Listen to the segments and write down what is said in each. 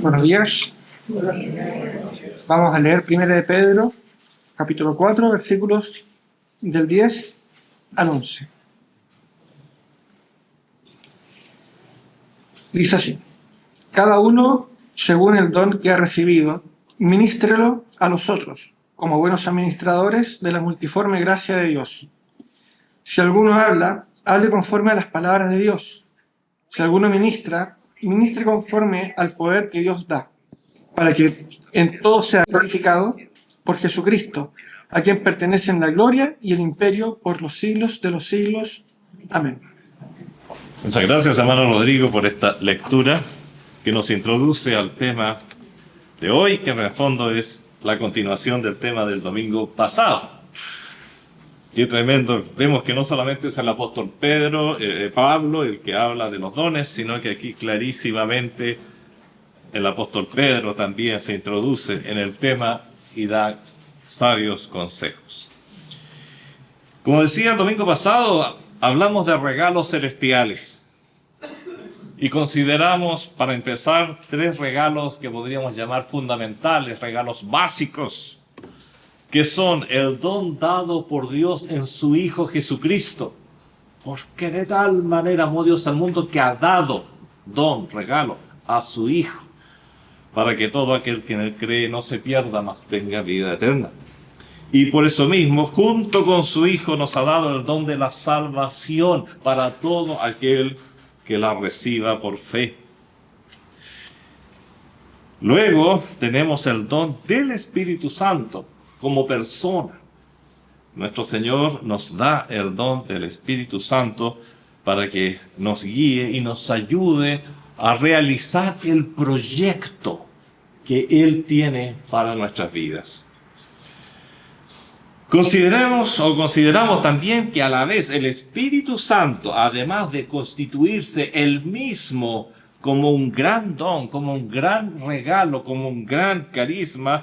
Buenos días. Vamos a leer 1 de Pedro, capítulo 4, versículos del 10 al 11. Dice así: cada uno, según el don que ha recibido, ministrelo a los otros, como buenos administradores de la multiforme gracia de Dios. Si alguno habla, hable conforme a las palabras de Dios. Si alguno ministra, ministre conforme al poder que Dios da, para que en todo sea glorificado por Jesucristo, a quien pertenecen la gloria y el imperio por los siglos de los siglos. Amén. Muchas gracias, hermano Rodrigo, por esta lectura que nos introduce al tema de hoy, que en el fondo es la continuación del tema del domingo pasado. Qué tremendo. Vemos que no solamente es el apóstol Pablo el que habla de los dones, sino que aquí clarísimamente el apóstol Pedro también se introduce en el tema y da sabios consejos. Como decía el domingo pasado, hablamos de regalos celestiales y consideramos, para empezar, 3 regalos que podríamos llamar fundamentales, regalos básicos, que son el don dado por Dios en su Hijo Jesucristo. Porque de tal manera amó Dios al mundo que ha dado regalo a su Hijo, para que todo aquel que en él cree no se pierda, mas tenga vida eterna. Y por eso mismo, junto con su Hijo, nos ha dado el don de la salvación para todo aquel que la reciba por fe. Luego tenemos el don del Espíritu Santo como persona. Nuestro Señor nos da el don del Espíritu Santo para que nos guíe y nos ayude a realizar el proyecto que Él tiene para nuestras vidas. Consideramos también que a la vez el Espíritu Santo, además de constituirse Él mismo como un gran don, como un gran regalo, como un gran carisma,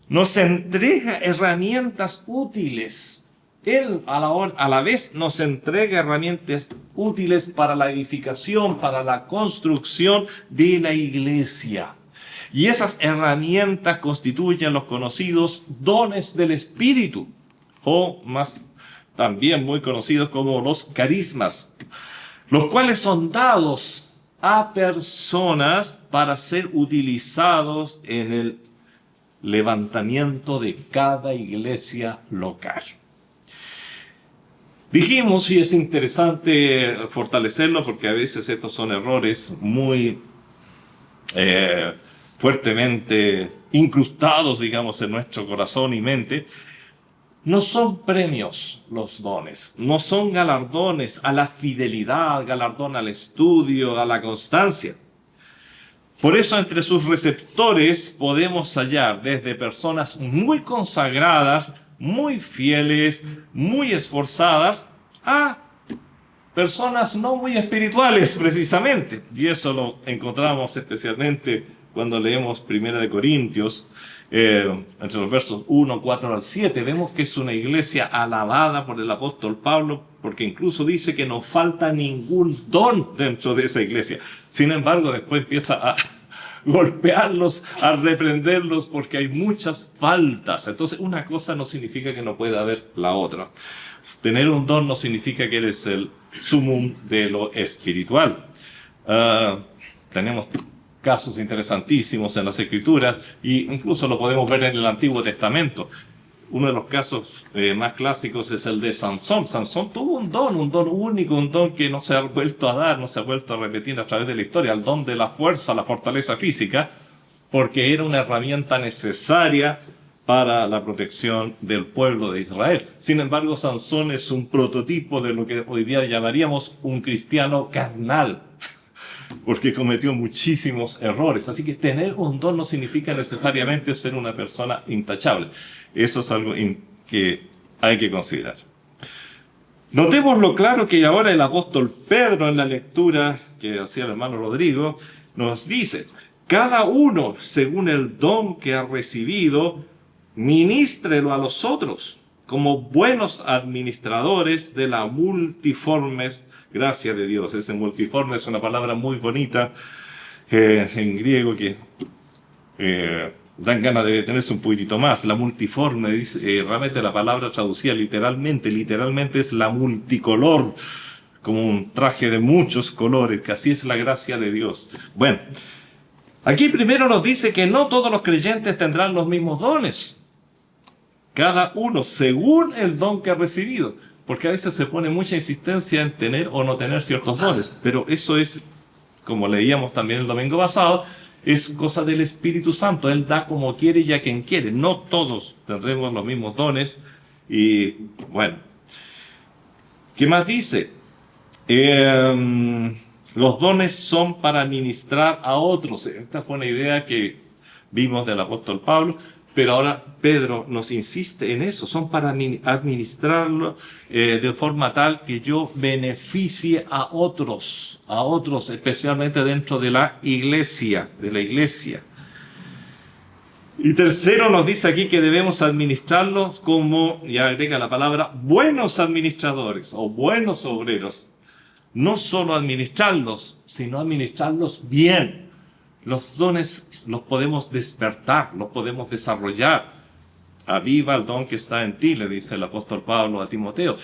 nos entrega herramientas útiles. Él a la vez nos entrega herramientas útiles para la edificación, para la construcción de la iglesia. Y esas herramientas constituyen los conocidos dones del Espíritu, o más también muy conocidos como los carismas, los cuales son dados a personas para ser utilizados en el levantamiento de cada iglesia local. Dijimos, y es interesante fortalecerlo porque a veces estos son errores muy fuertemente incrustados, digamos, en nuestro corazón y mente. No son premios los dones, no son galardones a la fidelidad, galardón al estudio, a la constancia. Por eso entre sus receptores podemos hallar desde personas muy consagradas, muy fieles, muy esforzadas, a personas no muy espirituales precisamente. Y eso lo encontramos especialmente cuando leemos 1 de Corintios, entre los versos 1, 4 al 7. Vemos que es una iglesia alabada por el apóstol Pablo, porque incluso dice que no falta ningún don dentro de esa iglesia. Sin embargo, después empieza a golpearlos, a reprenderlos, porque hay muchas faltas. Entonces, una cosa no significa que no pueda haber la otra. Tener un don no significa que eres el sumum de lo espiritual. Tenemos casos interesantísimos en las Escrituras, e incluso lo podemos ver en el Antiguo Testamento. Uno de los casos más clásicos es el de Sansón. Sansón tuvo un don único, un don que no se ha vuelto a dar, no se ha vuelto a repetir a través de la historia, el don de la fuerza, la fortaleza física, porque era una herramienta necesaria para la protección del pueblo de Israel. Sin embargo, Sansón es un prototipo de lo que hoy día llamaríamos un cristiano carnal, porque cometió muchísimos errores. Así que tener un don no significa necesariamente ser una persona intachable. Eso es algo que hay que considerar. Notemos lo claro que ahora el apóstol Pedro, en la lectura que hacía el hermano Rodrigo, nos dice: cada uno, según el don que ha recibido, ministrelo a los otros, como buenos administradores de la multiforme gracia de Dios. Ese multiforme es una palabra muy bonita en griego que dan ganas de detenerse un poquitito más. La multiforme, dice, realmente la palabra traducida literalmente es la multicolor, como un traje de muchos colores, que así es la gracia de Dios. Bueno, aquí primero nos dice que no todos los creyentes tendrán los mismos dones. Cada uno según el don que ha recibido. Porque a veces se pone mucha insistencia en tener o no tener ciertos dones. Pero eso es, como leíamos también el domingo pasado, es cosa del Espíritu Santo. Él da como quiere y a quien quiere. No todos tendremos los mismos dones. Y bueno, ¿qué más dice? Los dones son para ministrar a otros. Esta fue una idea que vimos del apóstol Pablo, pero ahora Pedro nos insiste en eso. Son para administrarlo de forma tal que yo beneficie a otros, especialmente dentro de la iglesia, Y tercero nos dice aquí que debemos administrarlos como, y agrega la palabra, buenos administradores o buenos obreros. No solo administrarlos, sino administrarlos bien. Los dones los podemos despertar, los podemos desarrollar. Aviva el don que está en ti, le dice el apóstol Pablo a Timoteo.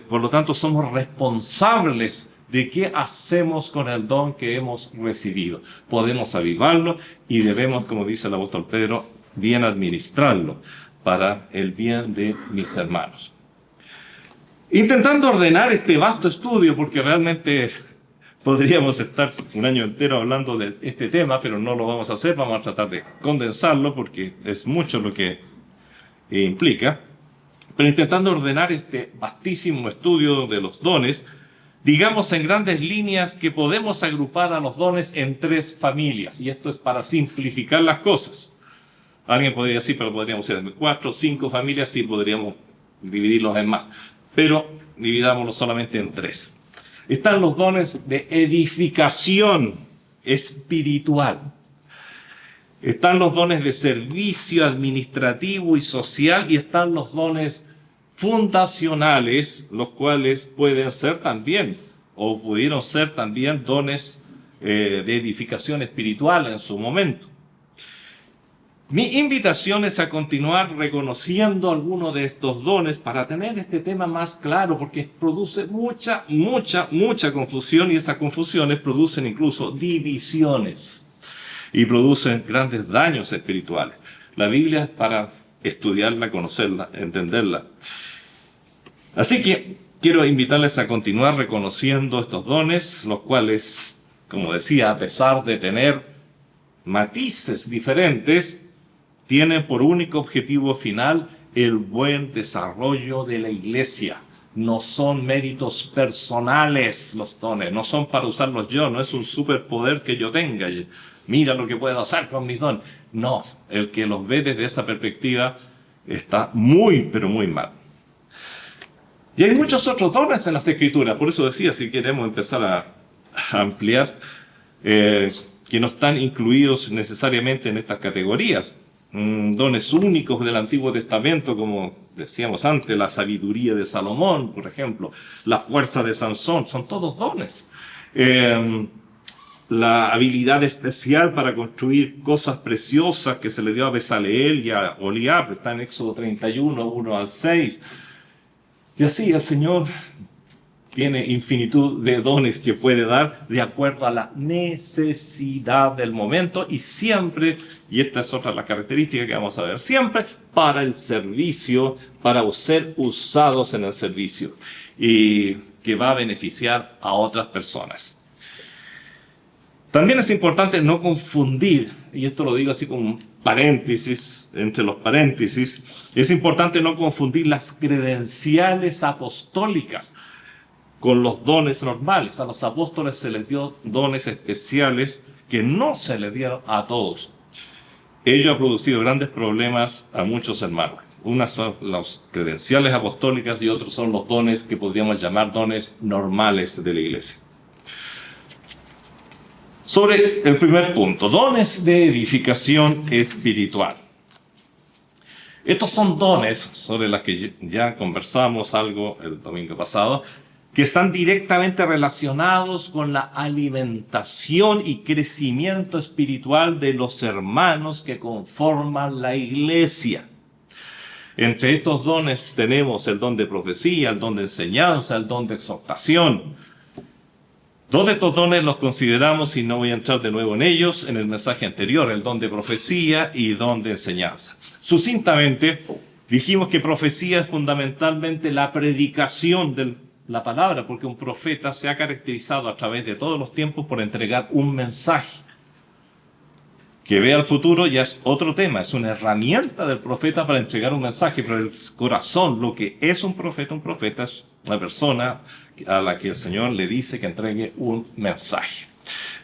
Por lo tanto, somos responsables de qué hacemos con el don que hemos recibido. Podemos avivarlo y debemos, como dice el apóstol Pedro, bien administrarlo para el bien de mis hermanos. Intentando ordenar este vasto estudio, porque realmente podríamos estar un año entero hablando de este tema, pero no lo vamos a hacer, vamos a tratar de condensarlo porque es mucho lo que implica. Pero intentando ordenar este vastísimo estudio de los dones, digamos en grandes líneas que podemos agrupar a los dones en 3 familias, y esto es para simplificar las cosas. Alguien podría decir, pero podríamos ser en 4 o 5 familias, sí podríamos dividirlos en más. Pero dividámoslo solamente en 3. Están los dones de edificación espiritual. Están los dones de servicio administrativo y social y están los dones fundacionales, los cuales pueden ser también, o pudieron ser también dones de edificación espiritual en su momento. Mi invitación es a continuar reconociendo algunos de estos dones para tener este tema más claro, porque produce mucha confusión y esas confusiones producen incluso divisiones y producen grandes daños espirituales. La Biblia es para estudiarla, conocerla, entenderla. Así que quiero invitarles a continuar reconociendo estos dones, los cuales, como decía, a pesar de tener matices diferentes, tienen por único objetivo final el buen desarrollo de la iglesia. No son méritos personales los dones, no son para usarlos yo, no es un superpoder que yo tenga. Mira lo que puedo hacer con mis dones. No, el que los ve desde esa perspectiva está muy, pero muy mal. Y hay muchos otros dones en las Escrituras, por eso decía, si queremos empezar a ampliar, que no están incluidos necesariamente en estas categorías. Dones únicos del Antiguo Testamento, como decíamos antes, la sabiduría de Salomón, por ejemplo, la fuerza de Sansón, son todos dones. La habilidad especial para construir cosas preciosas que se le dio a Bezaleel y a Oliab, está en Éxodo 31, 1 al 6. Y así el Señor tiene infinitud de dones que puede dar de acuerdo a la necesidad del momento y siempre, y esta es otra de las características que vamos a ver, siempre para el servicio, para ser usados en el servicio y que va a beneficiar a otras personas. También es importante no confundir, y esto lo digo así como un paréntesis, entre los paréntesis, es importante no confundir las credenciales apostólicas con los dones normales. A los apóstoles se les dio dones especiales que no se les dieron a todos. Ello ha producido grandes problemas a muchos hermanos. Unas son las credenciales apostólicas y otros son los dones que podríamos llamar dones normales de la iglesia. Sobre el primer punto, dones de edificación espiritual. Estos son dones sobre los que ya conversamos algo el domingo pasado, que están directamente relacionados con la alimentación y crecimiento espiritual de los hermanos que conforman la iglesia. Entre estos dones tenemos el don de profecía, el don de enseñanza, el don de exhortación. Dos de estos dones los consideramos, y no voy a entrar de nuevo en ellos, en el mensaje anterior, el don de profecía y don de enseñanza. Sucintamente, dijimos que profecía es fundamentalmente la predicación de la palabra, porque un profeta se ha caracterizado a través de todos los tiempos por entregar un mensaje. Que vea el futuro ya es otro tema, es una herramienta del profeta para entregar un mensaje, pero el corazón, lo que es un profeta es una persona a la que el Señor le dice que entregue un mensaje.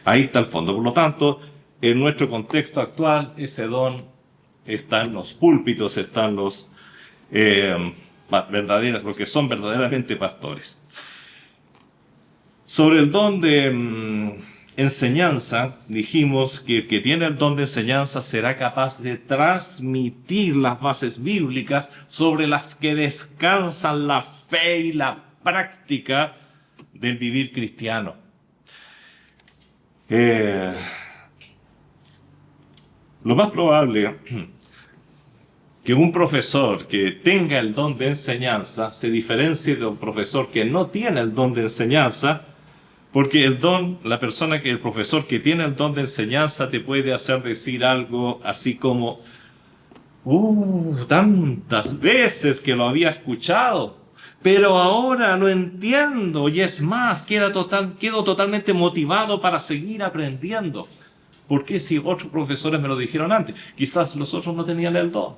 Ahí está el fondo. Por lo tanto, en nuestro contexto actual, ese don está en los púlpitos, están los los que son verdaderamente pastores. Sobre el don de enseñanza, dijimos que el que tiene el don de enseñanza será capaz de transmitir las bases bíblicas sobre las que descansan la fe y la práctica del vivir cristiano. Lo más probable que un profesor que tenga el don de enseñanza se diferencie de un profesor que no tiene el don de enseñanza, porque el profesor que tiene el don de enseñanza te puede hacer decir algo así como, tantas veces que lo había escuchado, pero ahora lo entiendo y es más, quedo totalmente motivado para seguir aprendiendo. ¿Por qué si otros profesores me lo dijeron antes? Quizás los otros no tenían el don.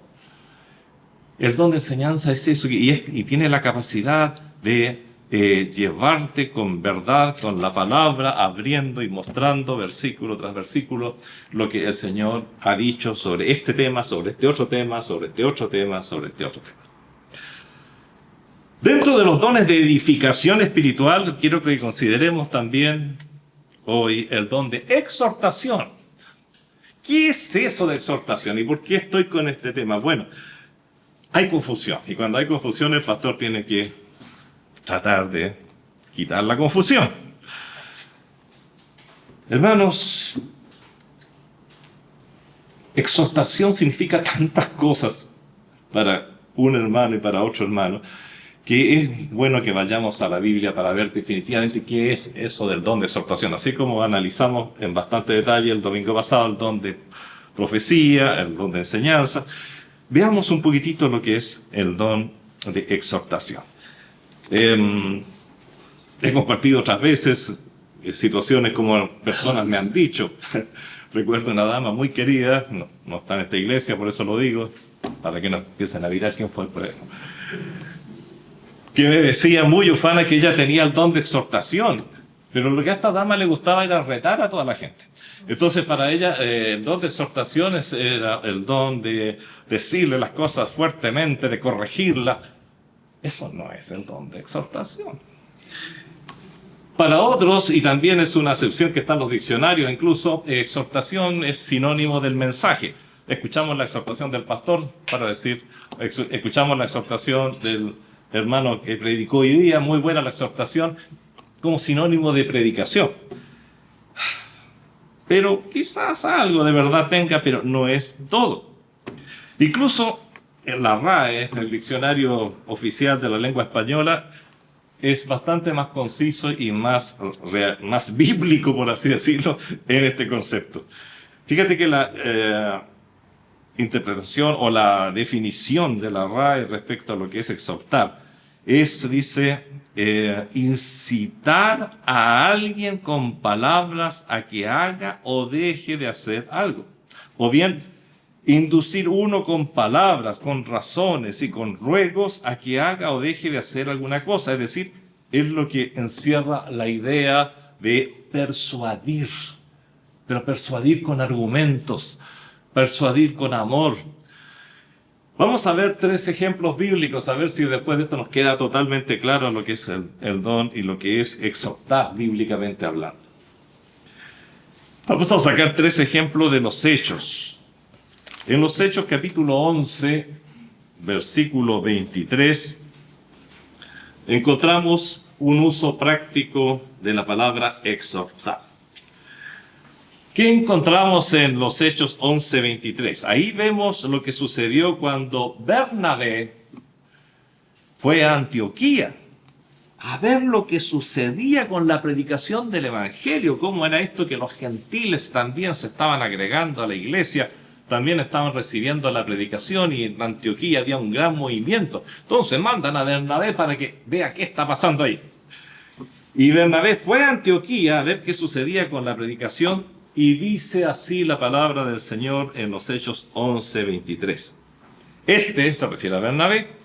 El don de enseñanza es eso, y tiene la capacidad de llevarte con verdad, con la palabra, abriendo y mostrando versículo tras versículo lo que el Señor ha dicho sobre este tema, sobre este otro tema, sobre este otro tema, sobre este otro tema. Dentro de los dones de edificación espiritual, quiero que consideremos también hoy el don de exhortación. ¿Qué es eso de exhortación y por qué estoy con este tema? Bueno, hay confusión, y cuando hay confusión el pastor tiene que tratar de quitar la confusión. Hermanos, exhortación significa tantas cosas para un hermano y para otro hermano, que es bueno que vayamos a la Biblia para ver definitivamente qué es eso del don de exhortación. Así como analizamos en bastante detalle el domingo pasado el don de profecía, el don de enseñanza, veamos un poquitito lo que es el don de exhortación. He compartido otras veces situaciones como personas me han dicho. Recuerdo una dama muy querida, no está en esta iglesia, por eso lo digo, para que no empiecen a mirar quién fue el problema, que me decía muy ufana que ella tenía el don de exhortación, pero lo que a esta dama le gustaba era retar a toda la gente. Entonces para ella el don de exhortación era el don de decirle las cosas fuertemente, de corregirlas. Eso no es el don de exhortación. Para otros, y también es una acepción que está en los diccionarios incluso, exhortación es sinónimo del mensaje. Escuchamos la exhortación del pastor para decir, escuchamos la exhortación del hermano que predicó hoy día, muy buena la exhortación, como sinónimo de predicación. Pero quizás algo de verdad tenga, pero no es todo. Incluso en la RAE, en el diccionario oficial de la lengua española, es bastante más conciso y más bíblico, por así decirlo, en este concepto. Fíjate que la interpretación o la definición de la RAE respecto a lo que es exhortar dice, incitar a alguien con palabras a que haga o deje de hacer algo. O bien, inducir uno con palabras, con razones y con ruegos a que haga o deje de hacer alguna cosa. Es decir, es lo que encierra la idea de persuadir, pero persuadir con argumentos, persuadir con amor. Vamos a ver 3 ejemplos bíblicos, a ver si después de esto nos queda totalmente claro lo que es el don y lo que es exhortar bíblicamente hablando. Vamos a sacar 3 ejemplos de los Hechos. En los Hechos capítulo 11, versículo 23, encontramos un uso práctico de la palabra exhortar. ¿Qué encontramos en los Hechos 11:23? Ahí vemos lo que sucedió cuando Bernabé fue a Antioquía a ver lo que sucedía con la predicación del Evangelio, cómo era esto que los gentiles también se estaban agregando a la iglesia, también estaban recibiendo la predicación y en Antioquía había un gran movimiento. Entonces mandan a Bernabé para que vea qué está pasando ahí. Y Bernabé fue a Antioquía a ver qué sucedía con la predicación y dice así la palabra del Señor en los Hechos 11:23. Se refiere a Bernabé,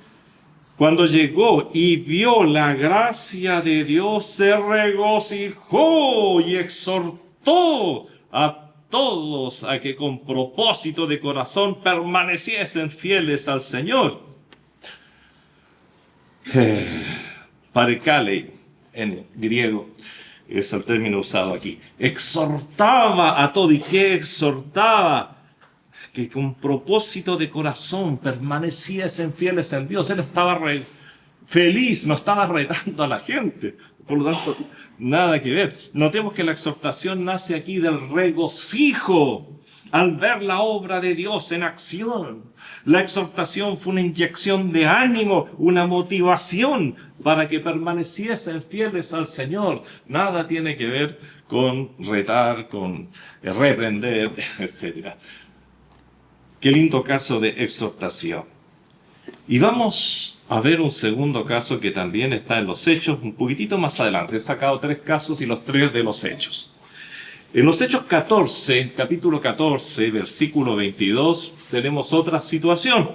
cuando llegó y vio la gracia de Dios, se regocijó y exhortó a todos a que con propósito de corazón permaneciesen fieles al Señor. Parekalei, en griego, es el término usado aquí. Exhortaba a todos. ¿Y qué exhortaba? Que con propósito de corazón permaneciesen fieles en Dios. Él estaba feliz, no estaba retando a la gente. Por lo tanto, nada que ver. Notemos que la exhortación nace aquí del regocijo al ver la obra de Dios en acción. La exhortación fue una inyección de ánimo, una motivación para que permaneciesen fieles al Señor. Nada tiene que ver con retar, con reprender, etc. Qué lindo caso de exhortación. Y vamos a ver un segundo caso que también está en los Hechos, un poquitito más adelante. He sacado 3 casos y los 3 de los Hechos. En los Hechos 14, capítulo 14, versículo 22, tenemos otra situación.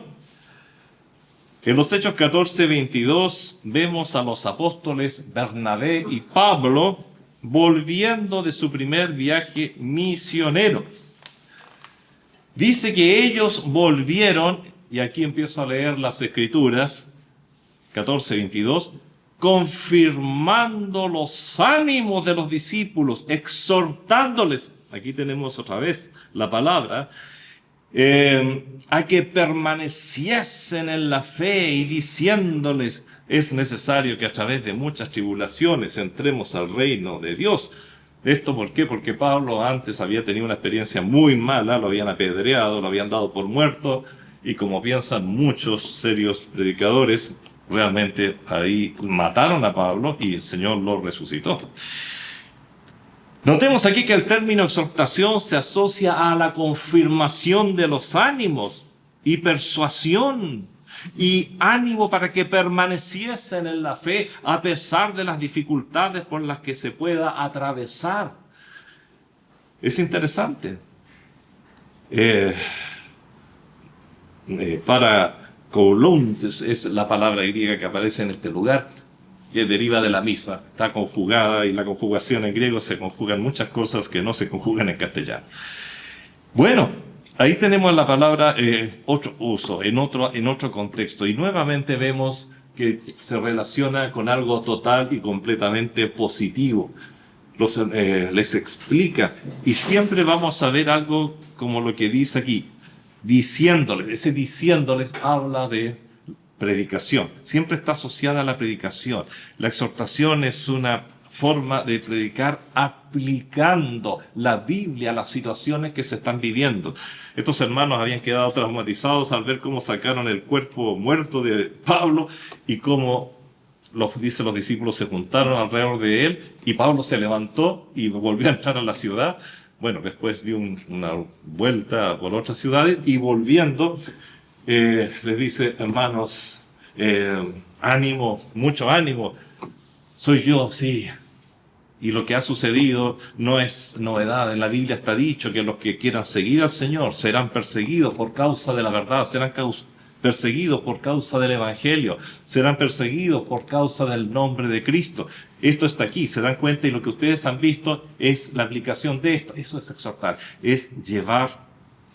En los Hechos 14, 22, vemos a los apóstoles Bernabé y Pablo volviendo de su primer viaje misionero. Dice que ellos volvieron, y aquí empiezo a leer las Escrituras, 14:22, confirmando los ánimos de los discípulos, exhortándoles, aquí tenemos otra vez la palabra, a que permaneciesen en la fe y diciéndoles, es necesario que a través de muchas tribulaciones entremos al reino de Dios. ¿Esto por qué? Porque Pablo antes había tenido una experiencia muy mala, lo habían apedreado, lo habían dado por muerto, y como piensan muchos serios predicadores, realmente ahí mataron a Pablo y el Señor lo resucitó. Notemos aquí que el término exhortación se asocia a la confirmación de los ánimos y persuasión y ánimo para que permaneciesen en la fe a pesar de las dificultades por las que se pueda atravesar. Es interesante. Para Koulontes es la palabra griega que aparece en este lugar, que deriva de la misma, está conjugada, y la conjugación en griego se conjugan muchas cosas que no se conjugan en castellano. Bueno, ahí tenemos la palabra otro uso, en otro contexto, y nuevamente vemos que se relaciona con algo total y completamente positivo. Les explica, y siempre vamos a ver algo como lo que dice aquí, diciéndoles. Ese diciéndoles habla de predicación, siempre está asociada a la predicación. La exhortación es una forma de predicar aplicando la Biblia a las situaciones que se están viviendo. Estos hermanos habían quedado traumatizados al ver cómo sacaron el cuerpo muerto de Pablo y cómo los discípulos se juntaron alrededor de él, y Pablo se levantó y volvió a entrar a la ciudad. Bueno, después dio una vuelta por otras ciudades y volviendo les dice, hermanos, ánimo, mucho ánimo, soy yo, sí. Y lo que ha sucedido no es novedad. En la Biblia está dicho que los que quieran seguir al Señor serán perseguidos por causa de la verdad, serán perseguidos por causa del Evangelio, serán perseguidos por causa del nombre de Cristo. Esto está aquí, se dan cuenta, y lo que ustedes han visto es la aplicación de esto. Eso es exhortar, es llevar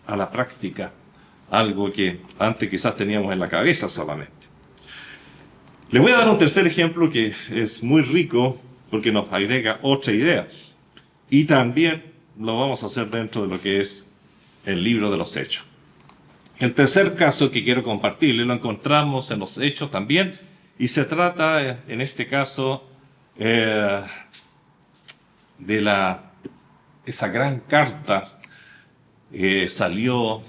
a la práctica algo que antes quizás teníamos en la cabeza solamente. Les voy a dar un tercer ejemplo que es muy rico porque nos agrega otra idea. Y también lo vamos a hacer dentro de lo que es el libro de los Hechos. El tercer caso que quiero compartirles lo encontramos en los Hechos también, y se trata en este caso eh, esa gran carta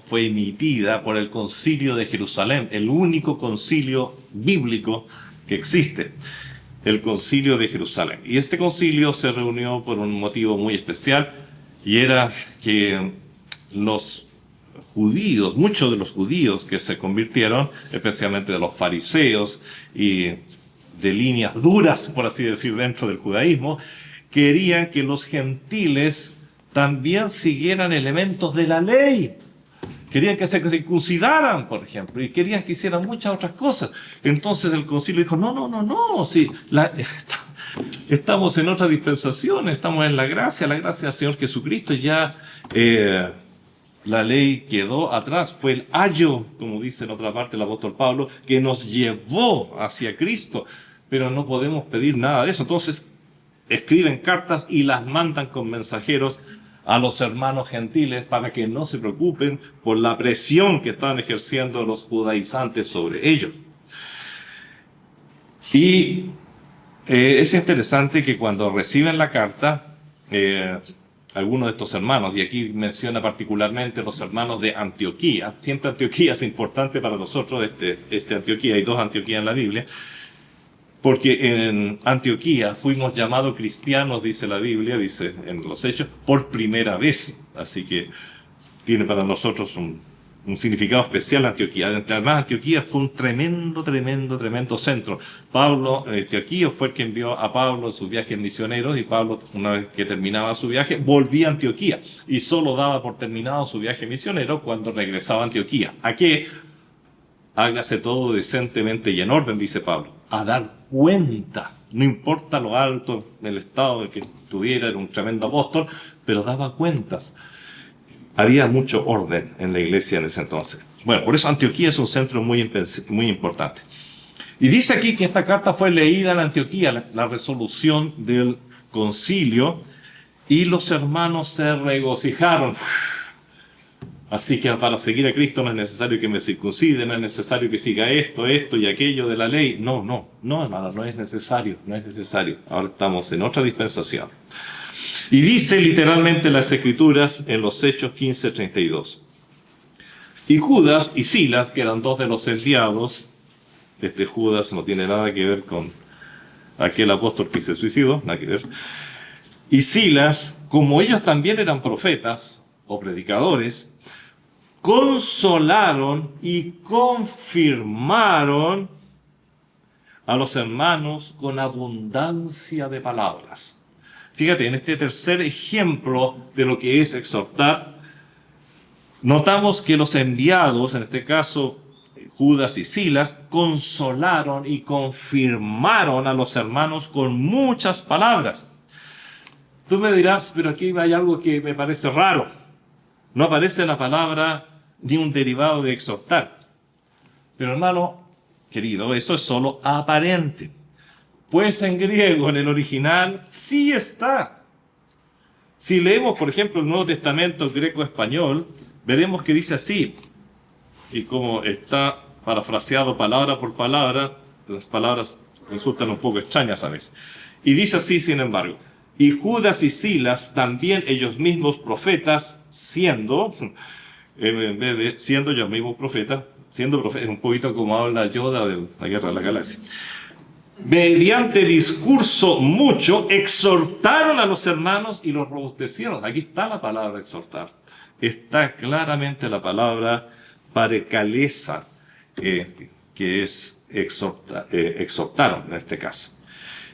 fue emitida por el Concilio de Jerusalén, el único concilio bíblico que existe, el Concilio de Jerusalén. Y este concilio se reunió por un motivo muy especial, y era que los judíos, muchos de los judíos que se convirtieron, especialmente de los fariseos y de líneas duras, por así decir, dentro del judaísmo, querían que los gentiles también siguieran elementos de la ley. Querían que se circuncidaran, por ejemplo, y querían que hicieran muchas otras cosas. Entonces el concilio dijo, no, sí, estamos en otra dispensación, estamos en la gracia del Señor Jesucristo, ya la ley quedó atrás. Fue el ayo, como dice en otra parte el apóstol Pablo, que nos llevó hacia Cristo, pero no podemos pedir nada de eso. Entonces escriben cartas y las mandan con mensajeros a los hermanos gentiles para que no se preocupen por la presión que están ejerciendo los judaizantes sobre ellos. Y es interesante que cuando reciben la carta, algunos de estos hermanos, y aquí menciona particularmente los hermanos de Antioquía, siempre Antioquía es importante para nosotros, Antioquía, hay dos Antioquías en la Biblia, porque en Antioquía fuimos llamados cristianos, dice la Biblia, dice en los Hechos, por primera vez. Así que tiene para nosotros un significado especial Antioquía. Además, Antioquía fue un tremendo centro. Pablo, Antioquía fue el que envió a Pablo en sus viajes misioneros, y Pablo, una vez que terminaba su viaje, volvía a Antioquía, y solo daba por terminado su viaje misionero cuando regresaba a Antioquía. ¿A qué? Hágase todo decentemente y en orden, dice Pablo, a dar cuenta, no importa lo alto, el estado de que tuviera, era un tremendo apóstol, pero daba cuentas. Había mucho orden en la iglesia en ese entonces. Bueno, por eso Antioquía es un centro muy importante. Y dice aquí que esta carta fue leída en Antioquía, la resolución del concilio, y los hermanos se regocijaron. Así que para seguir a Cristo no es necesario que me circuncide, no es necesario que siga esto y aquello de la ley. No, hermano, no es necesario. Ahora estamos en otra dispensación. Y dice literalmente las Escrituras en los Hechos 15:32. Y Judas y Silas, que eran dos de los enviados, Judas no tiene nada que ver con aquel apóstol que se suicidó, nada que ver. Y Silas, como ellos también eran profetas o predicadores, consolaron y confirmaron a los hermanos con abundancia de palabras. Fíjate, en este tercer ejemplo de lo que es exhortar, notamos que los enviados, en este caso Judas y Silas, consolaron y confirmaron a los hermanos con muchas palabras. Tú me dirás, pero aquí hay algo que me parece raro. No aparece la palabra ni un derivado de exhortar. Pero hermano querido, eso es solo aparente. Pues en griego, en el original, sí está. Si leemos, por ejemplo, el Nuevo Testamento greco-español, veremos que dice así. Y como está parafraseado palabra por palabra, las palabras resultan un poco extrañas a veces. Y dice así, sin embargo. Y Judas y Silas, también ellos mismos profetas, siendo ellos mismos profetas, es un poquito como habla Yoda de la Guerra de la Galaxia. Mediante discurso mucho, exhortaron a los hermanos y los robustecieron. Aquí está la palabra exhortar. Está claramente la palabra parekalesa, que es exhortaron en este caso.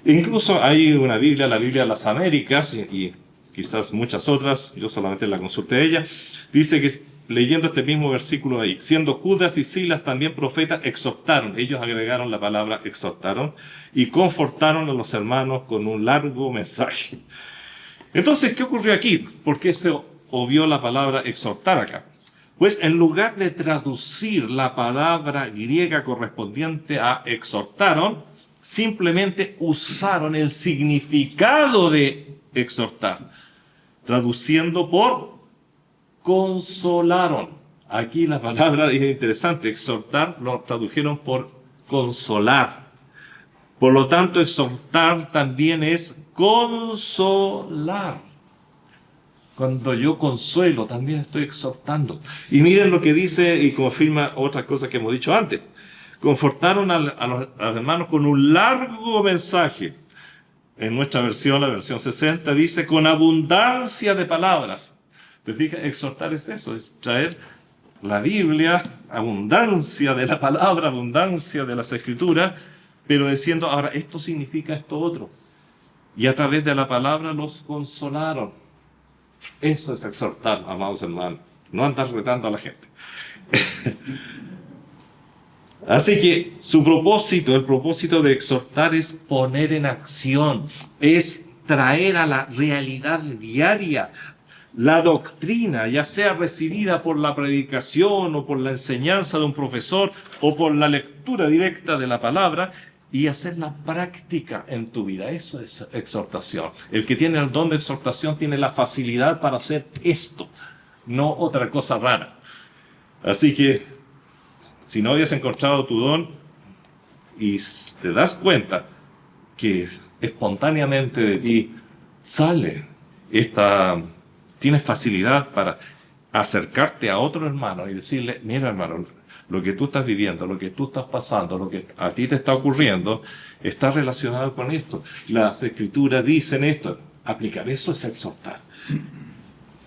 Incluso hay una Biblia, la Biblia de las Américas, y quizás muchas otras, yo solamente la consulté ella, dice que, leyendo este mismo versículo ahí, siendo Judas y Silas también profetas, exhortaron, ellos agregaron la palabra exhortaron, y confortaron a los hermanos con un largo mensaje. Entonces, ¿qué ocurrió aquí? ¿Por qué se obvió la palabra exhortar acá? Pues en lugar de traducir la palabra griega correspondiente a exhortaron, simplemente usaron el significado de exhortar, traduciendo por consolaron. Aquí la palabra es interesante, exhortar lo tradujeron por consolar. Por lo tanto, exhortar también es consolar. Cuando yo consuelo, también estoy exhortando. Y miren lo que dice y confirma otra cosa que hemos dicho antes. Confortaron a los hermanos con un largo mensaje. En nuestra versión, la versión 60, dice con abundancia de palabras. ¿Te fijas? Exhortar es eso, es traer la Biblia, abundancia de la palabra, abundancia de las escrituras, pero diciendo, ahora esto significa esto otro. Y a través de la palabra los consolaron. Eso es exhortar, amados hermanos. No andar retando a la gente. Así que su propósito, el propósito de exhortar es poner en acción, es traer a la realidad diaria la doctrina, ya sea recibida por la predicación o por la enseñanza de un profesor o por la lectura directa de la palabra, y hacerla práctica en tu vida. Eso es exhortación. El que tiene el don de exhortación tiene la facilidad para hacer esto, no otra cosa rara. Así que, si no habías encontrado tu don y te das cuenta que espontáneamente de ti sale tienes facilidad para acercarte a otro hermano y decirle, mira hermano, lo que tú estás viviendo, lo que tú estás pasando, lo que a ti te está ocurriendo, está relacionado con esto. Las escrituras dicen esto. Aplicar eso es exhortar.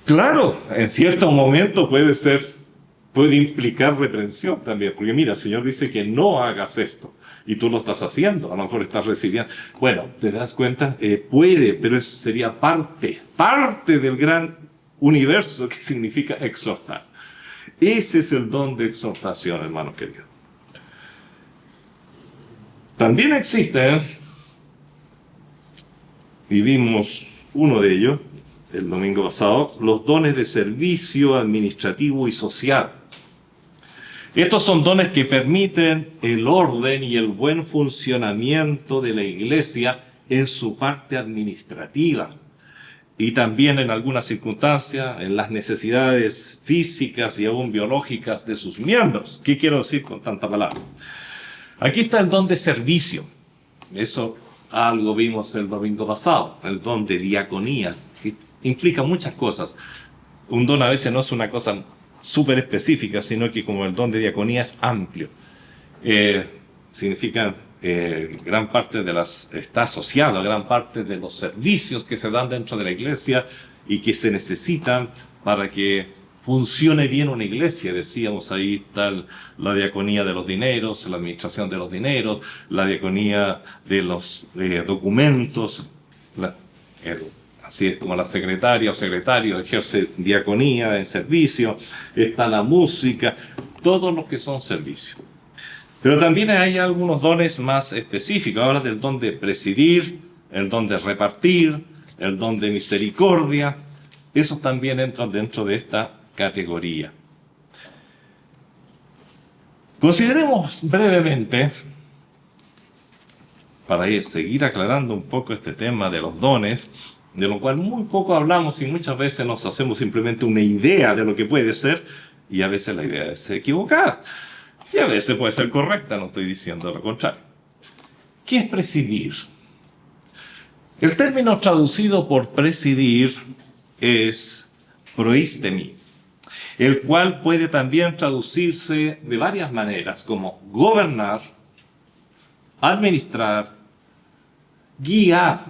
Claro, en cierto momento puede implicar reprensión también, porque mira, el Señor dice que no hagas esto, y tú lo estás haciendo, a lo mejor estás recibiendo. Bueno, ¿te das cuenta? Puede, pero eso sería parte del gran universo que significa exhortar. Ese es el don de exhortación, hermanos queridos. También existen, y vimos uno de ellos el domingo pasado, los dones de servicio administrativo y social. Estos son dones que permiten el orden y el buen funcionamiento de la iglesia en su parte administrativa y también en algunas circunstancias en las necesidades físicas y aún biológicas de sus miembros. ¿Qué quiero decir con tanta palabra? Aquí está el don de servicio. Eso algo vimos el domingo pasado, el don de diaconía, que implica muchas cosas. Un don a veces no es una cosa súper específica, sino que como el don de diaconía es amplio. Significa gran parte está asociado a gran parte de los servicios que se dan dentro de la iglesia y que se necesitan para que funcione bien una iglesia. Decíamos ahí tal la diaconía de los dineros, la administración de los dineros, la diaconía de los documentos, así es como la secretaria o secretario ejerce diaconía en servicio, está la música, todos los que son servicios. Pero también hay algunos dones más específicos. Habla del don de presidir, el don de repartir, el don de misericordia. Esos también entran dentro de esta categoría. Consideremos brevemente, para seguir aclarando un poco este tema de los dones, de lo cual muy poco hablamos y muchas veces nos hacemos simplemente una idea de lo que puede ser, y a veces la idea es equivocada. Y a veces puede ser correcta, no estoy diciendo lo contrario. ¿Qué es presidir? El término traducido por presidir es proistemi, el cual puede también traducirse de varias maneras, como gobernar, administrar, guiar.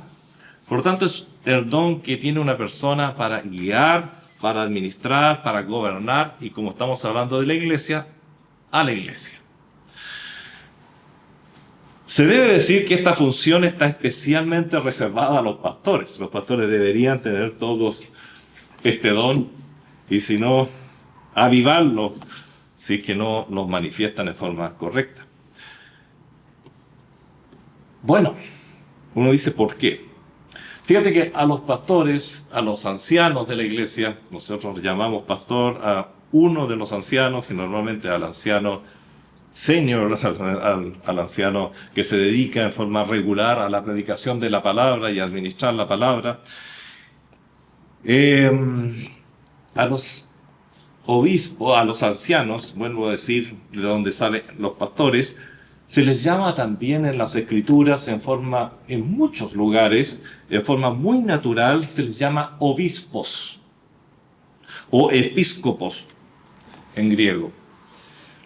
Por lo tanto, es el don que tiene una persona para guiar, para administrar, para gobernar, y como estamos hablando de la iglesia, a la iglesia. Se debe decir que esta función está especialmente reservada a los pastores. Los pastores deberían tener todos este don, y si no, avivarlo, si es que no los manifiestan de forma correcta. Bueno, uno dice, ¿por qué? Fíjate que a los pastores, a los ancianos de la iglesia, nosotros llamamos pastor a uno de los ancianos, que normalmente al anciano senior, al anciano que se dedica en forma regular a la predicación de la palabra y a administrar la palabra. A los obispos, a los ancianos, vuelvo a decir de dónde salen los pastores, Se les llama también en las Escrituras, en muchos lugares, de forma muy natural, se les llama obispos o episcopos en griego,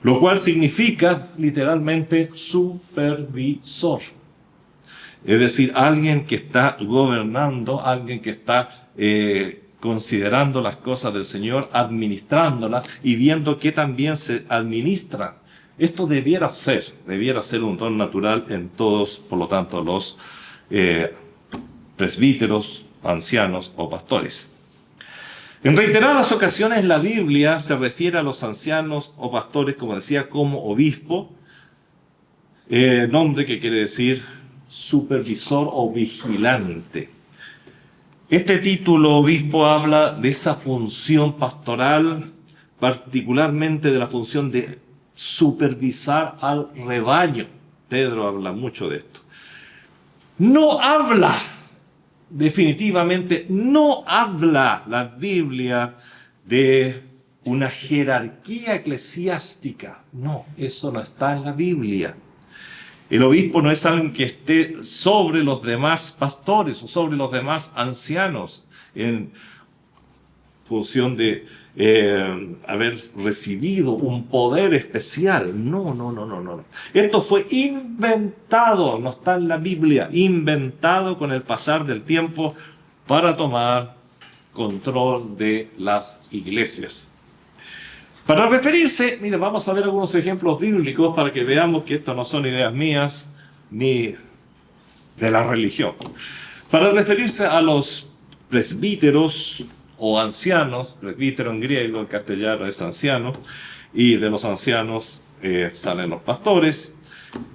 lo cual significa literalmente supervisor. Es decir, alguien que está gobernando, alguien que está considerando las cosas del Señor, administrándolas y viendo que también se administran. Esto debiera ser un don natural en todos, por lo tanto, los presbíteros, ancianos o pastores. En reiteradas ocasiones la Biblia se refiere a los ancianos o pastores, como decía, como obispo, nombre que quiere decir supervisor o vigilante. Este título obispo habla de esa función pastoral, particularmente de la función de supervisar al rebaño. Pedro habla mucho de esto. Definitivamente no habla la Biblia de una jerarquía eclesiástica. No, eso no está en la Biblia. El obispo no es alguien que esté sobre los demás pastores o sobre los demás ancianos en función de haber recibido un poder especial. No. Esto fue inventado, no está en la Biblia, inventado con el pasar del tiempo para tomar control de las iglesias. Para referirse, mire, vamos a ver algunos ejemplos bíblicos para que veamos que estas no son ideas mías ni de la religión. Para referirse a los presbíteros o ancianos, presbítero en griego, en castellano es anciano, y de los ancianos salen los pastores.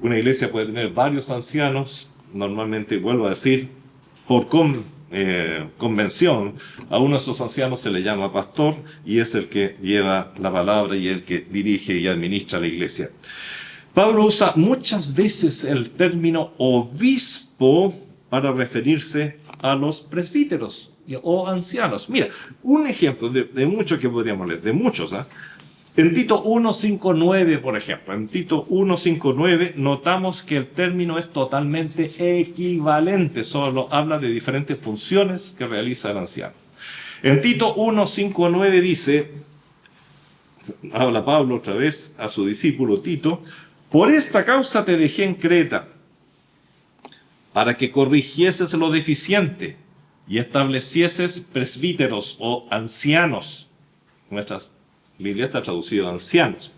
Una iglesia puede tener varios ancianos, normalmente, vuelvo a decir, por convención, a uno de esos ancianos se le llama pastor y es el que lleva la palabra y el que dirige y administra la iglesia. Pablo usa muchas veces el término obispo para referirse a los presbíteros o ancianos. Mira, un ejemplo de muchos que podríamos leer, de muchos, ¿eh? En Tito 1:5-9, por ejemplo, en Tito 1:5-9 notamos que el término es totalmente equivalente, solo habla de diferentes funciones que realiza el anciano. En Tito 1:5-9 dice, habla Pablo otra vez a su discípulo Tito, por esta causa te dejé en Creta, para que corrigieses lo deficiente y establecieses presbíteros o ancianos. Nuestras Biblia está traducido a ancianos,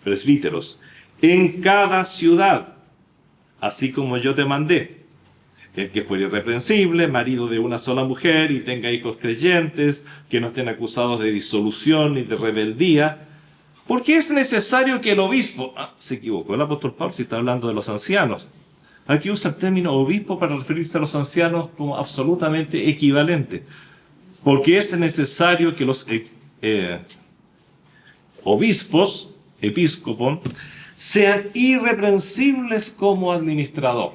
presbíteros, en cada ciudad, así como yo te mandé. El que fuere irreprensible, marido de una sola mujer y tenga hijos creyentes, que no estén acusados de disolución ni de rebeldía, porque es necesario que el obispo... se equivocó el apóstol Pablo si está hablando de los ancianos. Aquí usa el término obispo para referirse a los ancianos como absolutamente equivalente, porque es necesario que los... obispos, episcopos, sean irreprensibles como administrador.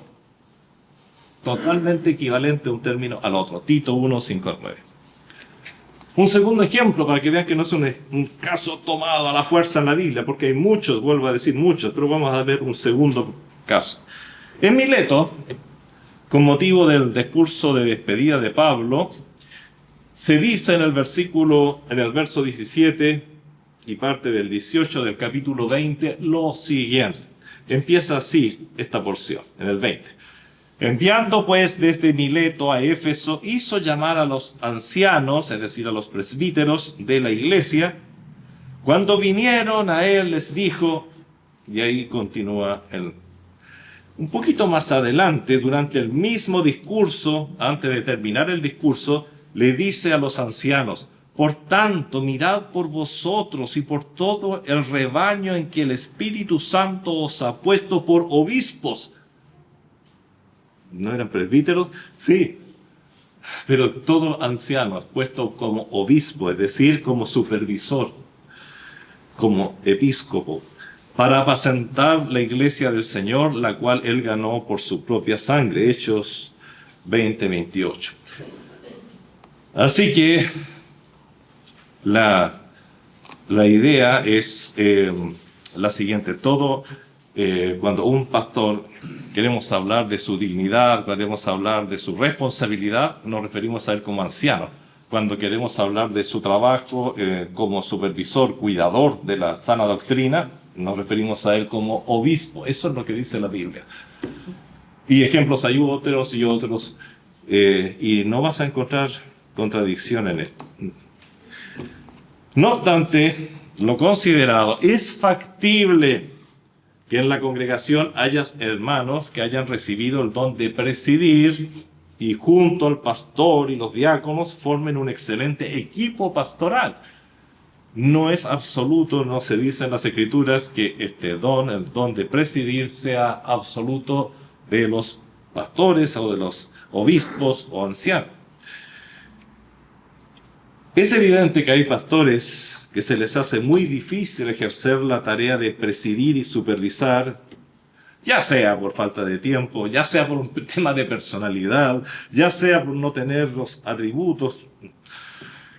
Totalmente equivalente un término al otro. Tito 1:5-9. Un segundo ejemplo para que vean que no es un caso tomado a la fuerza en la Biblia, porque hay muchos, vuelvo a decir muchos, pero vamos a ver un segundo caso. En Mileto, con motivo del discurso de despedida de Pablo, se dice en el verso 17, y parte del 18 del capítulo 20, lo siguiente. Empieza así esta porción, en el 20. Enviando pues desde Mileto a Éfeso, hizo llamar a los ancianos, es decir, a los presbíteros de la iglesia. Cuando vinieron a él les dijo, y ahí continúa un poquito más adelante, durante el mismo discurso, antes de terminar el discurso, le dice a los ancianos, por tanto, mirad por vosotros y por todo el rebaño en que el Espíritu Santo os ha puesto por obispos. ¿No eran presbíteros? Sí, pero todo anciano has puesto como obispo, es decir, como supervisor, como episcopo, para apacentar la iglesia del Señor, la cual él ganó por su propia sangre. Hechos 20:28. Así que la idea es la siguiente. Todo cuando un pastor queremos hablar de su dignidad, queremos hablar de su responsabilidad, nos referimos a él como anciano. Cuando queremos hablar de su trabajo como supervisor, cuidador de la sana doctrina, nos referimos a él como obispo. Eso es lo que dice la Biblia. Y ejemplos hay otros y otros, y no vas a encontrar contradicción en esto. No obstante, lo considerado, es factible que en la congregación haya hermanos que hayan recibido el don de presidir y junto al pastor y los diáconos formen un excelente equipo pastoral. No es absoluto, no se dice en las Escrituras que este don, el don de presidir, sea absoluto de los pastores o de los obispos o ancianos. Es evidente que hay pastores que se les hace muy difícil ejercer la tarea de presidir y supervisar, ya sea por falta de tiempo, ya sea por un tema de personalidad, ya sea por no tener los atributos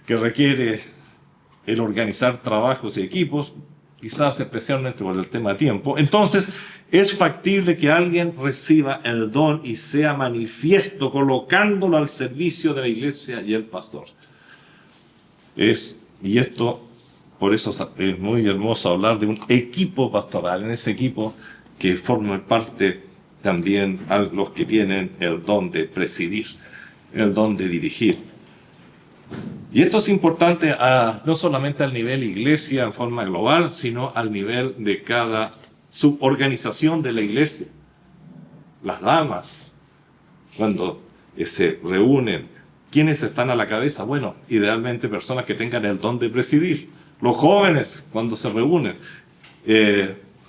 que requiere el organizar trabajos y equipos, quizás especialmente por el tema de tiempo. Entonces, es factible que alguien reciba el don y sea manifiesto, colocándolo al servicio de la iglesia y el pastor. Y esto, por eso es muy hermoso hablar de un equipo pastoral, en ese equipo que forma parte también a los que tienen el don de presidir, el don de dirigir. Y esto es importante no solamente al nivel iglesia en forma global, sino al nivel de cada suborganización de la iglesia. Las damas, cuando se reúnen, ¿quiénes están a la cabeza? Bueno, idealmente personas que tengan el don de presidir. Los jóvenes, cuando se reúnen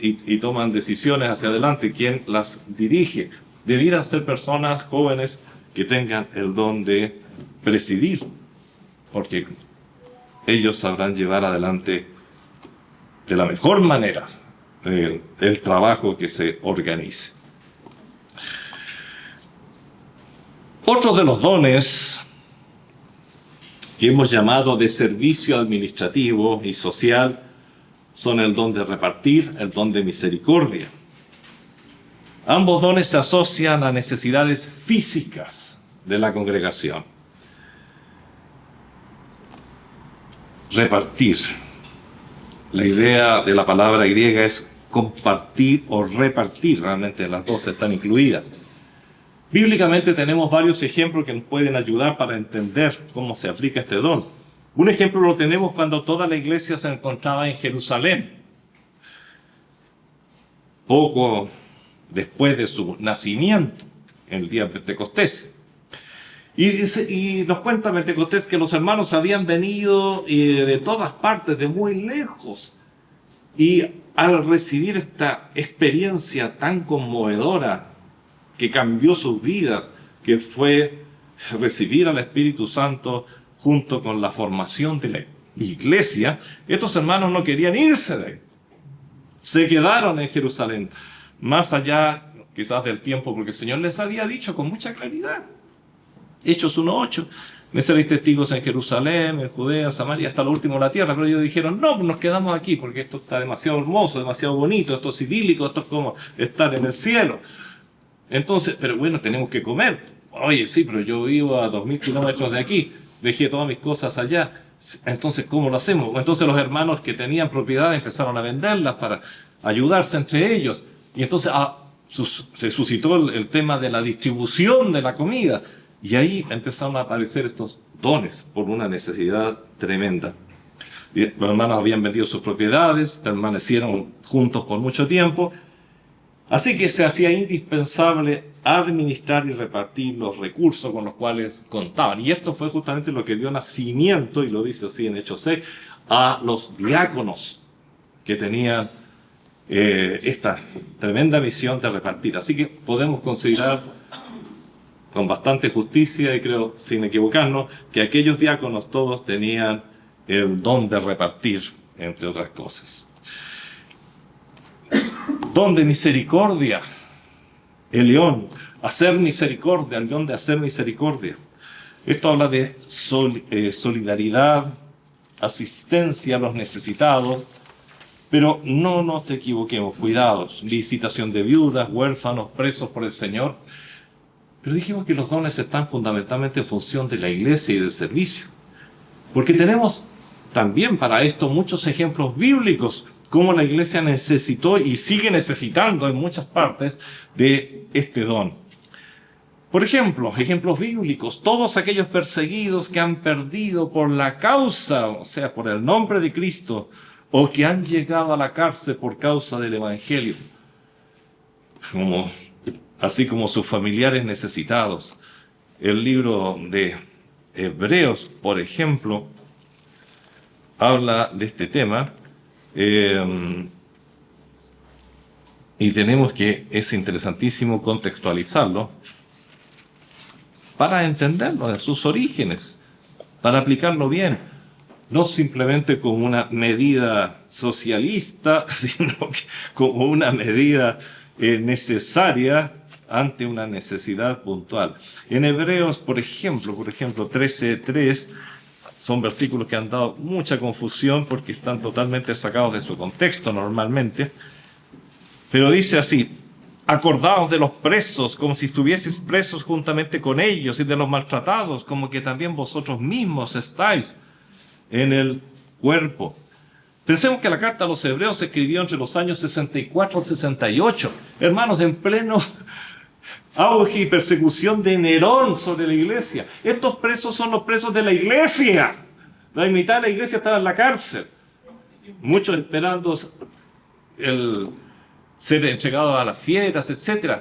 y toman decisiones hacia adelante, ¿quién las dirige? Debieran ser personas jóvenes que tengan el don de presidir, porque ellos sabrán llevar adelante de la mejor manera el trabajo que se organice. Otro de los dones que hemos llamado de servicio administrativo y social son el don de repartir, el don de misericordia. Ambos dones se asocian a necesidades físicas de la congregación. Repartir. La idea de la palabra griega es compartir o repartir, realmente las dos están incluidas. Bíblicamente tenemos varios ejemplos que nos pueden ayudar para entender cómo se aplica este don. Un ejemplo lo tenemos cuando toda la iglesia se encontraba en Jerusalén. Poco después de su nacimiento, el día de Pentecostés. Y nos cuenta Pentecostés que los hermanos habían venido de todas partes, de muy lejos. Y al recibir esta experiencia tan conmovedora, que cambió sus vidas, que fue recibir al Espíritu Santo junto con la formación de la iglesia, estos hermanos no querían irse de ahí. Se quedaron en Jerusalén, más allá quizás del tiempo, porque el Señor les había dicho con mucha claridad. Hechos 1:8, me seréis testigos en Jerusalén, en Judea, Samaria, hasta lo último de la tierra. Pero ellos dijeron, no, nos quedamos aquí porque esto está demasiado hermoso, demasiado bonito, esto es idílico, esto es como estar en el cielo. Entonces, pero bueno, tenemos que comer. Oye, sí, pero yo vivo a 2000 kilómetros de aquí, dejé todas mis cosas allá. Entonces, ¿cómo lo hacemos? Entonces los hermanos que tenían propiedades empezaron a venderlas para ayudarse entre ellos. Y entonces se suscitó el tema de la distribución de la comida. Y ahí empezaron a aparecer estos dones por una necesidad tremenda. Y los hermanos habían vendido sus propiedades, permanecieron juntos por mucho tiempo. Así que se hacía indispensable administrar y repartir los recursos con los cuales contaban. Y esto fue justamente lo que dio nacimiento, y lo dice así en Hechos 6, a los diáconos que tenían esta tremenda misión de repartir. Así que podemos considerar con bastante justicia, y creo sin equivocarnos, que aquellos diáconos todos tenían el don de repartir, entre otras cosas. Don de misericordia, el león, hacer misericordia, el don de hacer misericordia. Esto habla de solidaridad, asistencia a los necesitados, Pero no nos equivoquemos, cuidados, licitación de viudas, huérfanos, presos por el Señor. Pero dijimos que los dones están fundamentalmente en función de la iglesia y del servicio. Porque tenemos también para esto muchos ejemplos bíblicos, cómo la iglesia necesitó y sigue necesitando en muchas partes de este don. Por ejemplo, ejemplos bíblicos, todos aquellos perseguidos que han perdido por la causa, o sea, por el nombre de Cristo, o que han llegado a la cárcel por causa del Evangelio, así como sus familiares necesitados. El libro de Hebreos, por ejemplo, habla de este tema, y tenemos que, es interesantísimo contextualizarlo, para entenderlo en sus orígenes, para aplicarlo bien, no simplemente como una medida socialista, sino como una medida necesaria ante una necesidad puntual. En Hebreos, por ejemplo 13:3, son versículos que han dado mucha confusión porque están totalmente sacados de su contexto normalmente, pero dice así: acordaos de los presos como si estuvieseis presos juntamente con ellos, y de los maltratados como que también vosotros mismos estáis en el cuerpo. Pensemos que la carta a los Hebreos se escribió entre los años 64 y 68, hermanos, en pleno auge y persecución de Nerón sobre la iglesia. Estos presos son los presos de la iglesia. La mitad de la iglesia estaba en la cárcel, muchos esperando el ser entregados a las fieras, etc.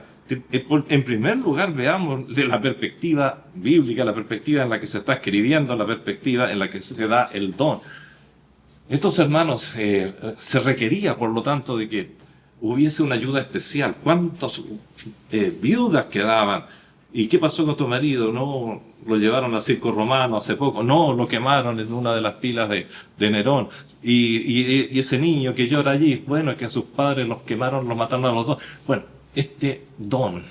En primer lugar, veamos de la perspectiva bíblica, la perspectiva en la que se está escribiendo, la perspectiva en la que se da el don. Estos hermanos, se requería, por lo tanto, de que hubiese una ayuda especial. ¿Cuántas viudas quedaban? ¿Y qué pasó con tu marido? No, lo llevaron al circo romano hace poco. No, lo quemaron en una de las pilas de Nerón. Y ese niño que llora allí, bueno, es que a sus padres los quemaron, los mataron a los dos. Bueno, este don,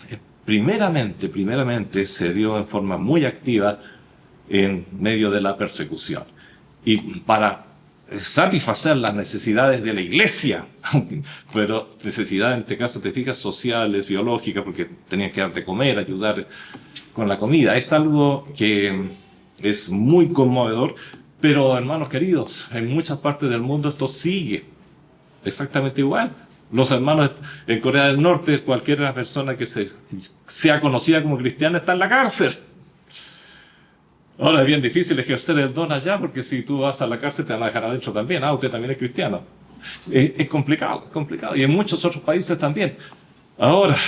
primeramente se dio en forma muy activa en medio de la persecución. Y para satisfacer las necesidades de la iglesia, pero necesidades, en este caso, te fijas, sociales, biológicas, porque tenían que dar de comer, ayudar con la comida. Es algo que es muy conmovedor, pero hermanos queridos, en muchas partes del mundo esto sigue exactamente igual. Los hermanos en Corea del Norte, cualquier persona que sea conocida como cristiana está en la cárcel. Ahora es bien difícil ejercer el don allá, porque si tú vas a la cárcel te van a dejar adentro también. Usted también es cristiano. Es complicado. Y en muchos otros países también. Ahora,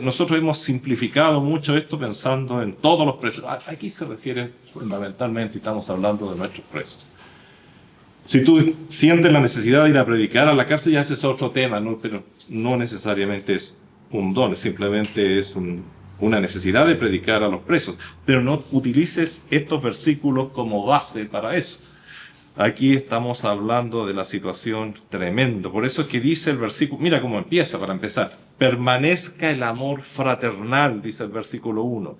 nosotros hemos simplificado mucho esto pensando en todos los presos. Aquí se refiere fundamentalmente, estamos hablando de nuestros presos. Si tú sientes la necesidad de ir a predicar a la cárcel, ya ese es otro tema, ¿no? Pero no necesariamente es un don, simplemente es una necesidad de predicar a los presos. Pero no utilices estos versículos como base para eso. Aquí estamos hablando de la situación tremenda. Por eso es que dice el versículo, mira cómo empieza para empezar. Permanezca el amor fraternal, dice el versículo 1.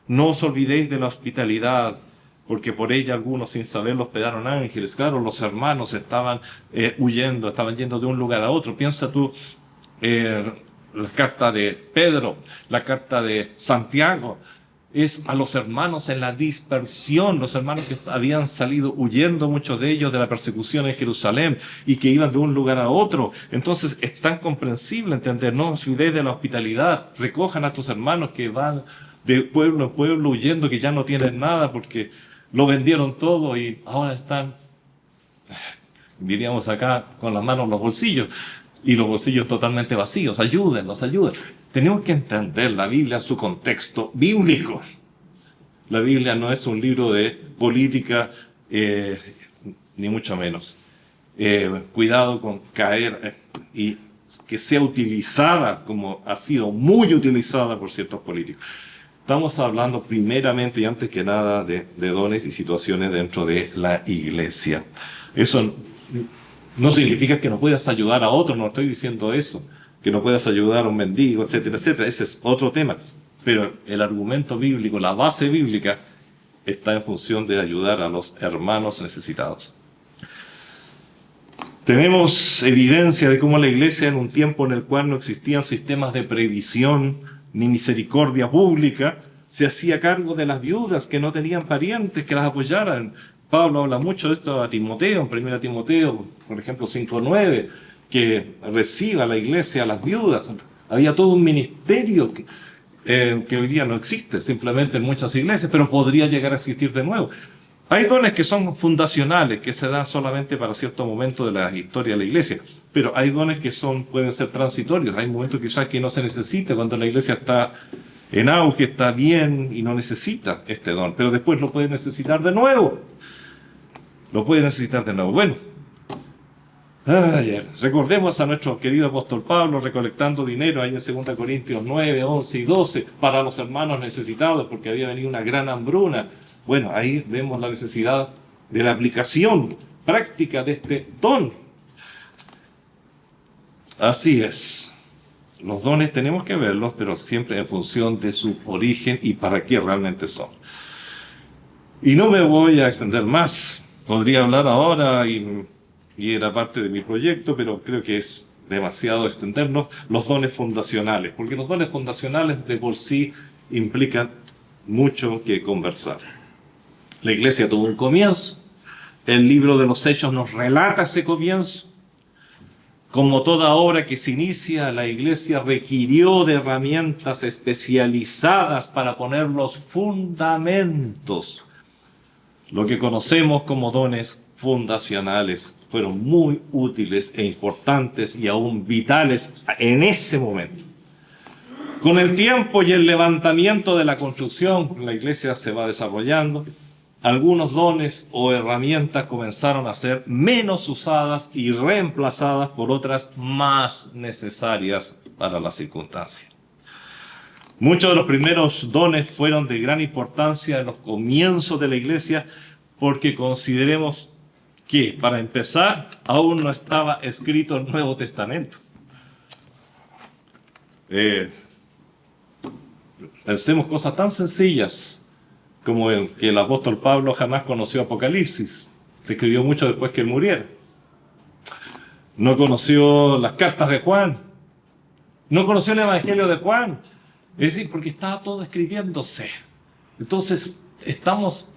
No os olvidéis de la hospitalidad, porque por ella algunos sin saberlo hospedaron ángeles. Claro, los hermanos estaban huyendo, estaban yendo de un lugar a otro. Piensa tú, la carta de Pedro, la carta de Santiago, es a los hermanos en la dispersión, los hermanos que habían salido huyendo, muchos de ellos, de la persecución en Jerusalén, y que iban de un lugar a otro. Entonces es tan comprensible entender, no os olvidéis de la hospitalidad, recojan a estos hermanos que van de pueblo en pueblo huyendo, que ya no tienen nada porque lo vendieron todo y ahora están, diríamos acá, con las manos en los bolsillos, y los bolsillos totalmente vacíos. Ayúdenlos. Tenemos que entender la Biblia en su contexto bíblico. La Biblia no es un libro de política, ni mucho menos. Cuidado con caer y que sea utilizada como ha sido muy utilizada por ciertos políticos. Estamos hablando primeramente y antes que nada de dones y situaciones dentro de la iglesia. Eso no significa que no puedas ayudar a otro, no estoy diciendo eso, que no puedas ayudar a un mendigo, etcétera, etcétera. Ese es otro tema. Pero el argumento bíblico, la base bíblica, está en función de ayudar a los hermanos necesitados. Tenemos evidencia de cómo la iglesia, en un tiempo en el cual no existían sistemas de previsión ni misericordia pública, se hacía cargo de las viudas que no tenían parientes que las apoyaran. Pablo habla mucho de esto a Timoteo, en 1 Timoteo, por ejemplo, 5:9, que reciba la iglesia a las viudas. Había todo un ministerio que hoy día no existe, simplemente en muchas iglesias, pero podría llegar a existir de nuevo. Hay dones que son fundacionales, que se dan solamente para cierto momento de la historia de la iglesia, pero hay dones que pueden ser transitorios. Hay momentos quizás que no se necesita, cuando la iglesia está en auge, está bien y no necesita este don, pero después lo puede necesitar de nuevo. Lo puede necesitar de nuevo. Bueno, recordemos a nuestro querido apóstol Pablo recolectando dinero ahí en 2 Corintios 9, 11 y 12 para los hermanos necesitados, porque había venido una gran hambruna. Bueno, ahí vemos la necesidad de la aplicación práctica de este don. Así es. Los dones tenemos que verlos, pero siempre en función de su origen y para qué realmente son. Y no me voy a extender más. Podría hablar ahora y era parte de mi proyecto, pero creo que es demasiado extendernos. Los dones fundacionales, porque los dones fundacionales de por sí implican mucho que conversar. La iglesia tuvo un comienzo. El libro de los Hechos nos relata ese comienzo. Como toda obra que se inicia, la iglesia requirió de herramientas especializadas para poner los fundamentos. Lo que conocemos como dones fundacionales fueron muy útiles e importantes y aún vitales en ese momento. Con el tiempo y el levantamiento de la construcción, la iglesia se va desarrollando. Algunos dones o herramientas comenzaron a ser menos usadas y reemplazadas por otras más necesarias para la circunstancia. Muchos de los primeros dones fueron de gran importancia en los comienzos de la iglesia, porque consideremos que, para empezar, aún no estaba escrito el Nuevo Testamento. Pensemos cosas tan sencillas como que el apóstol Pablo jamás conoció Apocalipsis. Se escribió mucho después que él muriera. No conoció las cartas de Juan. No conoció el Evangelio de Juan. Es decir, porque estaba todo escribiéndose. Entonces,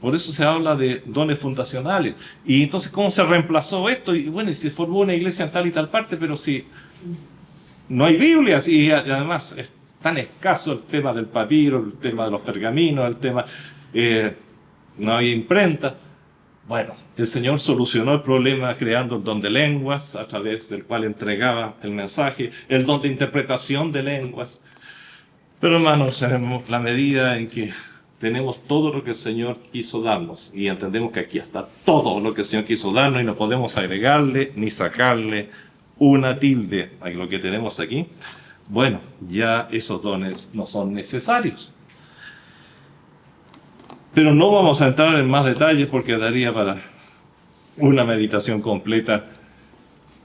por eso se habla de dones fundacionales. Y entonces, ¿cómo se reemplazó esto? Y bueno, y se formó una iglesia en tal y tal parte, pero si no hay Biblias, y además es tan escaso el tema del papiro, el tema de los pergaminos, el tema... no había imprenta. Bueno, el Señor solucionó el problema creando el don de lenguas, a través del cual entregaba el mensaje, el don de interpretación de lenguas. Pero hermanos, en la medida en que tenemos todo lo que el Señor quiso darnos, y entendemos que aquí está todo lo que el Señor quiso darnos, y no podemos agregarle ni sacarle una tilde a lo que tenemos aquí, bueno, ya esos dones no son necesarios. Pero no vamos a entrar en más detalles porque daría para una meditación completa,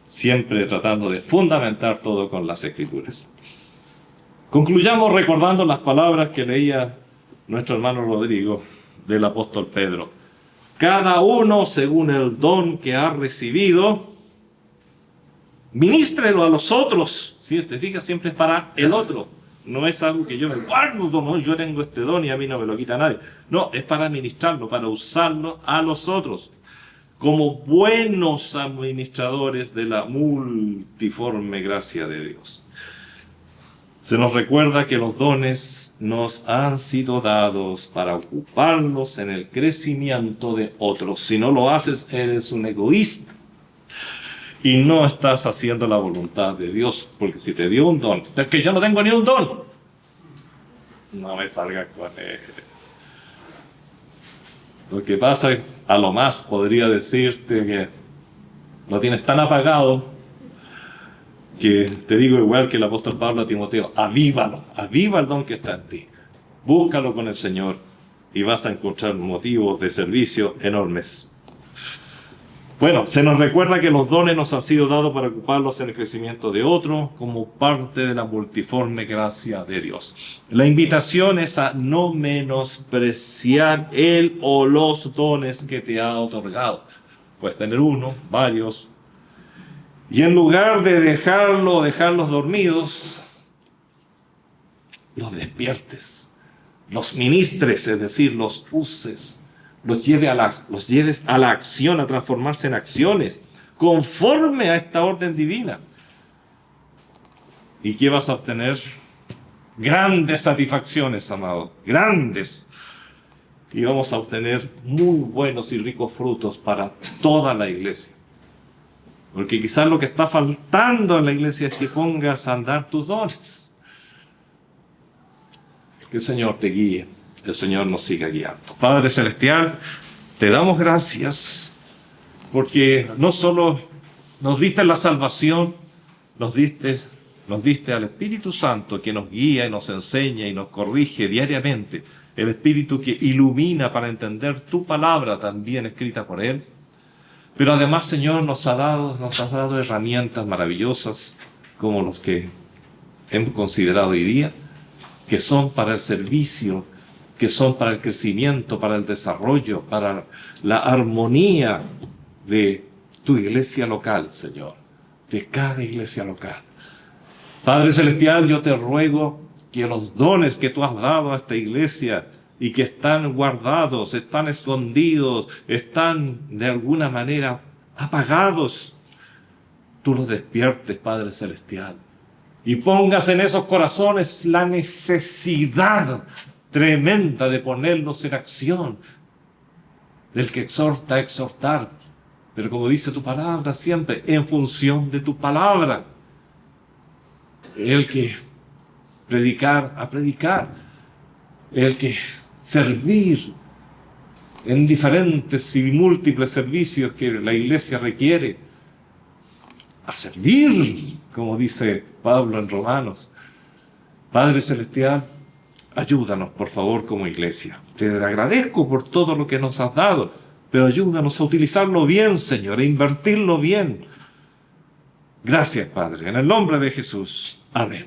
siempre tratando de fundamentar todo con las Escrituras. Concluyamos recordando las palabras que leía nuestro hermano Rodrigo del apóstol Pedro. Cada uno según el don que ha recibido, ministrelo a los otros. Si te fijas, siempre es para el otro. No es algo que yo me guardo, como yo tengo este don y a mí no me lo quita nadie. No, es para administrarlo, para usarlo a los otros, como buenos administradores de la multiforme gracia de Dios. Se nos recuerda que los dones nos han sido dados para ocuparlos en el crecimiento de otros. Si no lo haces, eres un egoísta. Y no estás haciendo la voluntad de Dios, porque si te dio un don, es que yo no tengo ni un don, no me salgas con eso. Lo que pasa, a lo más podría decirte que lo tienes tan apagado, que te digo igual que el apóstol Pablo a Timoteo, avívalo, aviva el don que está en ti, búscalo con el Señor y vas a encontrar motivos de servicio enormes. Bueno, se nos recuerda que los dones nos han sido dados para ocuparlos en el crecimiento de otro, como parte de la multiforme gracia de Dios. La invitación es a no menospreciar el o los dones que te ha otorgado. Puedes tener uno, varios, Y en lugar de dejarlos dormidos, los despiertes, los ministres, es decir, los uses, los lleves a la acción, a transformarse en acciones, conforme a esta orden divina. ¿Y qué vas a obtener? Grandes satisfacciones, amado, grandes. Y vamos a obtener muy buenos y ricos frutos para toda la iglesia. Porque quizás lo que está faltando en la iglesia es que pongas a andar tus dones. Que el Señor te guíe, el Señor nos siga guiando. Padre Celestial, te damos gracias porque no solo nos diste la salvación, nos diste al Espíritu Santo que nos guía y nos enseña y nos corrige diariamente. El Espíritu que ilumina para entender tu palabra también escrita por Él. Pero además, Señor, nos has dado herramientas maravillosas como los que hemos considerado hoy día, que son para el servicio, que son para el crecimiento, para el desarrollo, para la armonía de tu iglesia local, Señor, de cada iglesia local. Padre Celestial, yo te ruego que los dones que tú has dado a esta iglesia y que están guardados, están escondidos, están de alguna manera apagados, tú los despiertes, Padre Celestial, y pongas en esos corazones la necesidad tremenda de ponerlos en acción, del que exhorta a exhortar, pero como dice tu palabra siempre, en función de tu palabra. El que predicar, a predicar, el que servir en diferentes y múltiples servicios que la iglesia requiere, a servir, como dice Pablo en Romanos. Padre Celestial, ayúdanos por favor como iglesia. Te agradezco por todo lo que nos has dado, pero ayúdanos a utilizarlo bien, Señor, a invertirlo bien. Gracias, Padre, en el nombre de Jesús. Amén.